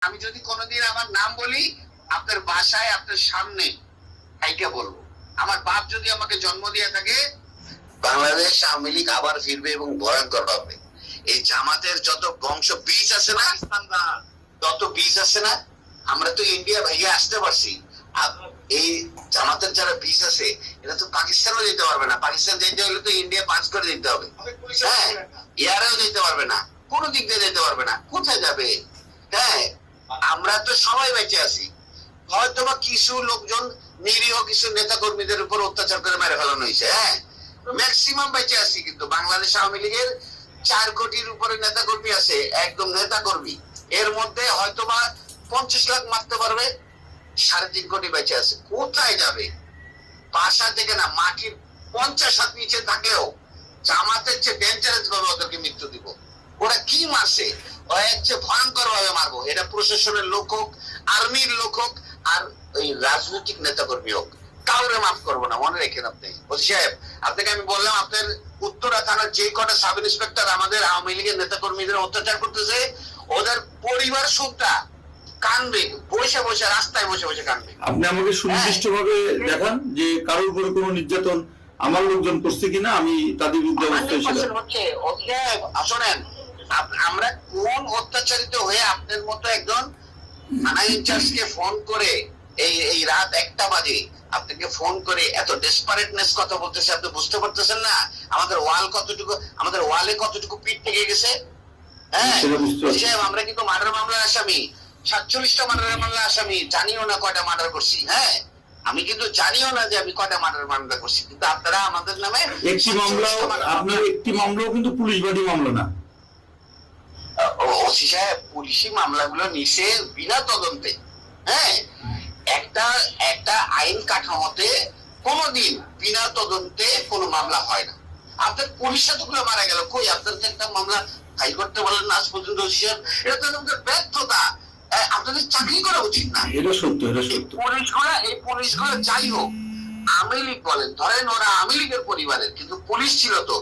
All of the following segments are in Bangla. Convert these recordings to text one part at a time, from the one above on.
আমি যদি কোনোদিন আমার নাম বলি আপনার বাসায় আপনার সামনে এইটা বলবো। আমার বাপ যদি আমাকে জন্ম দিয়ে থাকে, বাংলাদেশ আওয়ামী লীগ আবার ফিরবে এবং ভয়ঙ্কর হবে। এই জামাতের যত বংশ বীজ আছে না, তত বীজ আছে না, আমরা তো ইন্ডিয়া ভেঙে আসতে পারছি। এই জামাতের যারা বীজ আছে এটা তো পাকিস্তানও যেতে পারবে না। পাকিস্তান যেতে হলে তো ইন্ডিয়া পাঁচ করে দিতে হবে, হ্যাঁ, ইয়ারেও যেতে পারবে না, কোন দিক দিয়ে যেতে পারবে না, কোথায় যাবে? হ্যাঁ, আমরা তো সবাই বেঁচে আছি। হয়তো বা কিছু লোকজন নিরীহ কিছু নেতা কর্মীদের উপর অত্যাচার করে মেরে ফেলানো হয়েছে, হ্যাঁ, ম্যাক্সিমাম বেঁচে আছি। কিন্তু বাংলাদেশ আওয়ামী লীগের 4 কোটির উপরে নেতা কর্মী আছে, একদম নেতা কর্মী। এর মধ্যে হয়তো বা 50 লাখ মারতে পারবে, 3.5 কোটি বেঁচে আছে। কোথায় যাবে? বাসা থেকে না, মাটির 50 হাত নিচে থাকলেও জামাতের চেয়ে ডেঞ্জারাস ভাবে ওদেরকে মৃত্যু দিব। ওরা কি মারছে, ওরা হচ্ছে ভয়ঙ্কর ভাবে মারবো। এটা প্রশাসনের লোক হোক, আর্মির লোক হোক, আর ওই রাজনৈতিক নেতা কর্মী হোক, কাউরে মাফ করবো না, মনে রেখেন আপনি। ওসি সাহেব, আপনাকে আমি বললাম আপনার উত্তরা থানার যে কটা সাব ইন্সপেক্টর আমাদের আওয়ামী লীগের নেতা কর্মীদের অত্যাচার করতেছে, ওদের পরিবার সুদ্ধা কানবে, বসে বসে রাস্তায় বসে বসে কানবে। আপনি আমাকে সুনির্দিষ্ট ভাবে দেখান যে কারোর উপরে কোনো নির্যাতন আমার লোকজন করছে কিনা, আমি তাদের বিরুদ্ধে অবস্থায় ছিলাম। শোনেন, আমরা কোন অত্যাচারিত হয়ে আপনার মতো একজন থানা ইনচার্জকে ফোন করে এই রাত 1টা বাজে আপনাকে ফোন করে এত ডেসপারেটনেস কথা বলতেছে, আপনি বুঝতে পারতেছেন না আমাদের ওয়ালে কতটুকু পিঠ থেকে গেছে? হ্যাঁ, আমরা কিন্তু মার্ডার মামলার আসামি, 47টা মার্ডার মামলার আসামি, জানিও না কয়টা মার্ডার করছি। হ্যাঁ, আমি কিন্তু জানিও না যে আমি কয়টা মার্ডার মামলা করছি, কিন্তু আপনারা আমাদের নামে একটি মামলা, আপনার একটি মামলাও কিন্তু পুলিশ বাদী মামলা না। ওসি সাহেব, পুলিশি মামলাগুলো নিছে বিনা তদন্তে। হ্যাঁ, একটা আইন কাঠামোতে কোনোদিন বিনা তদন্তে কোনো মামলা হয় না। আপনার পুলিশ এতগুলো মারা গেল, কই আপনার একটা মামলা ফাইল করতে বলেন না আজ পর্যন্ত? ওসি সাহেব, এটা তো আমাদের ব্যর্থতা। আপনাদের চাকরি করা উচিত না। এটা সত্য, এটা সত্য। এই পুলিশগুলো যাই হোক, আওয়ামী লীগ বলেন, ধরেন ওরা আওয়ামী লীগের পরিবারের, কিন্তু পুলিশ ছিল তো,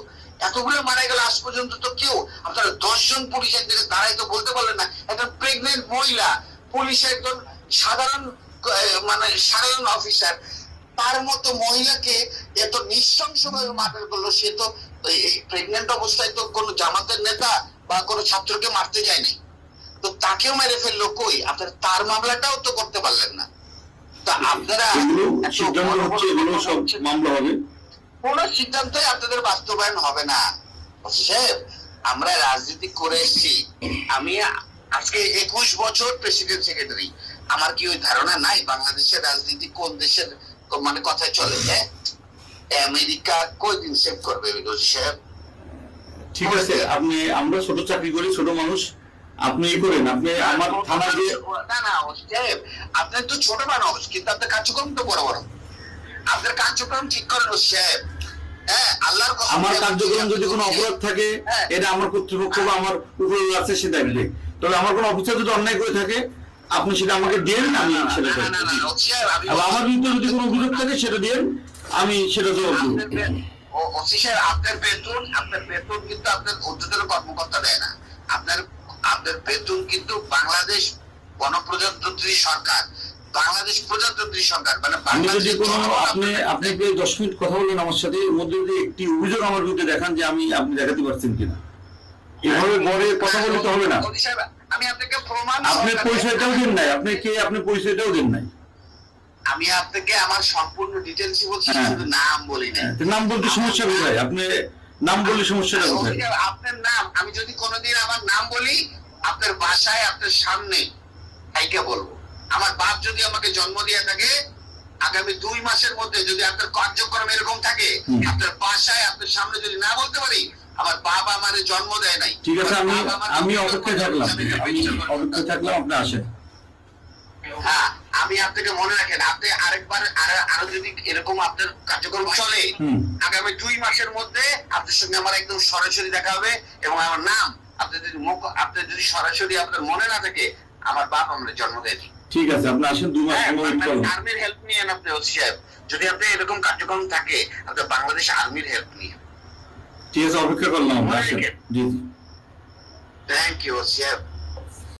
এতগুলো মারা গেল আজ পর্যন্ত তো কেউ, আপনারা 10 জন পুলিশের দিকে দাঁড়াই তো বলতে পারলেন না। একটা প্রেগনেন্ট মহিলা পুলিশের একজন সাধারণ অফিসার, তার মতো মহিলাকে এত নৃশংস ভাবে মার্ডার করলো। সে তো এই প্রেগনেন্ট অবস্থায় তো কোনো জামাতের নেতা বা কোনো ছাত্রকে মারতে যায়নি, তো তাকেও মেরে ফেললো। কই আপনার তার মামলাটাও তো করতে পারলেন না। তা আপনারা মামলা হবে, কোন সিদ্ধান্তই আপনাদের বাস্তবায়ন হবে না। সাহেব, আমরা রাজনীতি করে এসেছি, আমি আজকে 21 বছর প্রেসিডেন্ট সেক্রেটারি। আমার কি ওই ধারণা নাই বাংলাদেশের রাজনীতি কোন দেশের মানে কথায় চলে? হ্যাঁ, আমেরিকা কয়দিন সেভ করবে সাহেব? ঠিক আছে, আমরা ছোট চাকরি করি, ছোট মানুষ, আপনি করেন, আপনি আমার থানা দিয়ে না সাহেব, আপনার তো ছোট মানুষ, কিন্তু আপনার কার্যক্রম তো বড় বড়। আপনার কার্যক্রম ঠিক করেন সাহেব। হ্যাঁ, আল্লাহর কসম, আমার কার্যক্রম যদি কোনো অপরাধ থাকে, এটা আমার কর্তৃপক্ষ বা আমার উপরে আছে সে দেখবে। তবে আমার কোনো অফিসার যদি অন্যায় করে থাকে, আপনি সেটা আমাকে দেন, আমি সেটা দেব। আমার বিরুদ্ধে যদি কোনো অভিযোগ থাকে সেটা দেন, আমি সেটা জবাব দেব। আপনার বেতন কিন্তু আপনার ঊর্ধ্বতন কর্মকর্তা দেয় না। আপনার বেতন কিন্তু বাংলাদেশ গণপ্রজাতন্ত্রী সরকার, বাংলাদেশ প্রজাতন্ত্রী সরকার, মানে আমি যদি কোনো আপনি 10 মিনিট কথা বললেন আমার সাথে, এর মধ্যে যদি একটি অভিযোগ আমার বিরুদ্ধে দেখান যে আপনি দেখাতে পারছেন কিনা, এভাবে বড় কথা বললে তো হবে না। আমি আপনাকে প্রমাণ, আপনি পরিচয়টাও দেন নাই, আপনি পরিচয়টাও দেন নাই। আমি আপনাকে আমার সম্পূর্ণ ডিটেইলস বলছি, শুধু নাম বলি না। নাম বলতে সমস্যা কোথায়? আপনি নাম বললে সমস্যাটা কোথায়? আপনার নাম, আমি যদি কোনোদিন আমার নাম বলি আপনার বাসায় আপনার সামনে এইটা বলবো। আমার বাপ যদি আমাকে জন্ম দিয়ে থাকে, আগামী 2 মাসের মধ্যে যদি আপনার কার্যক্রম এরকম থাকে, আপনার বাসায় আপনার সামনে যদি না বলতে পারি, আমার বাবা আমারে জন্ম দেয় নাই। ঠিক আছে, আমি অপেক্ষায় থাকলাম, আপনি আসেন। হ্যাঁ, আমি আপনাকে মনে রাখেন, আপনি আরেকবার আরো যদি এরকম আপনার কার্যক্রম চলে, আগামী 2 মাসের মধ্যে আপনার সঙ্গে আমার একদম সরাসরি দেখা হবে, এবং আমার নাম আপনি যদি সরাসরি আপনার মনে না থাকে, আমার বাপ আমার জন্ম দেয়নি। ঠিক আছে, আপনি আসেন, 2 মাস আর্মির হেল্প নিয়েন আপনি ওসি সাহেব। যদি আপনি এরকম কার্যক্রম থাকে, আপনি বাংলাদেশ আর্মির হেল্প নিয়ে। ঠিক আছে, অপেক্ষা করলাম। জি জি, থ্যাংক ইউ ওসি সাহেব।